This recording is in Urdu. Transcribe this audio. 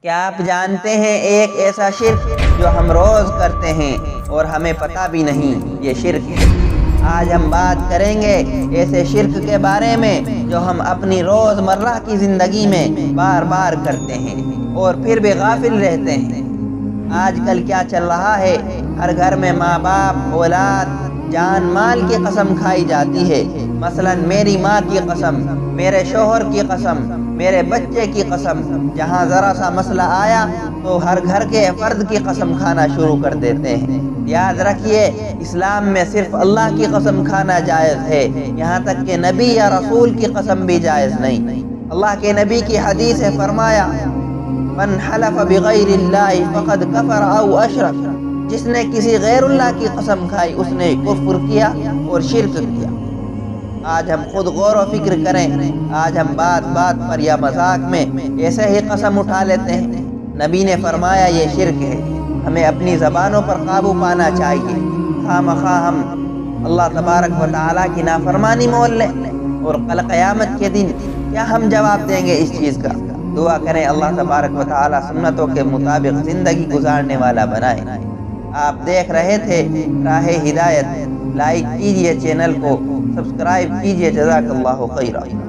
کیا آپ جانتے ہیں ایک ایسا شرک جو ہم روز کرتے ہیں اور ہمیں پتہ بھی نہیں یہ شرک ہے؟ آج ہم بات کریں گے ایسے شرک کے بارے میں جو ہم اپنی روزمرہ کی زندگی میں بار بار کرتے ہیں اور پھر بھی غافل رہتے ہیں۔ آج کل کیا چل رہا ہے، ہر گھر میں ماں باپ اولاد جان مال کی قسم کھائی جاتی ہے۔ مثلا میری ماں کی قسم، میرے شوہر کی قسم، میرے بچے کی قسم۔ جہاں ذرا سا مسئلہ آیا تو ہر گھر کے فرد کی قسم کھانا شروع کر دیتے ہیں۔ یاد رکھیے، اسلام میں صرف اللہ کی قسم کھانا جائز ہے، یہاں تک کہ نبی یا رسول کی قسم بھی جائز نہیں۔ اللہ کے نبی کی حدیث ہے، فرمایا من حلف بغیر اللہ فقد کفر او اشرک، جس نے کسی غیر اللہ کی قسم کھائی اس نے کفر کیا اور شرک کیا۔ آج ہم خود غور و فکر کریں، آج ہم بات بات پر یا مذاق میں ایسے ہی قسم اٹھا لیتے ہیں۔ نبی نے فرمایا یہ شرک ہے۔ ہمیں اپنی زبانوں پر قابو پانا چاہیے، خواہ مخواہ ہم اللہ تبارک و تعالیٰ کی نافرمانی مول لیں، اور کل قیامت کے دن کیا ہم جواب دیں گے اس چیز کا؟ دعا کریں اللہ تبارک و تعالیٰ سنتوں کے مطابق زندگی گزارنے والا بنائے۔ آپ دیکھ رہے تھے راہ ہدایت، لائک کیجئے چینل کو، سبسکرائب کیجئے۔ جزاک اللہ خیرہ۔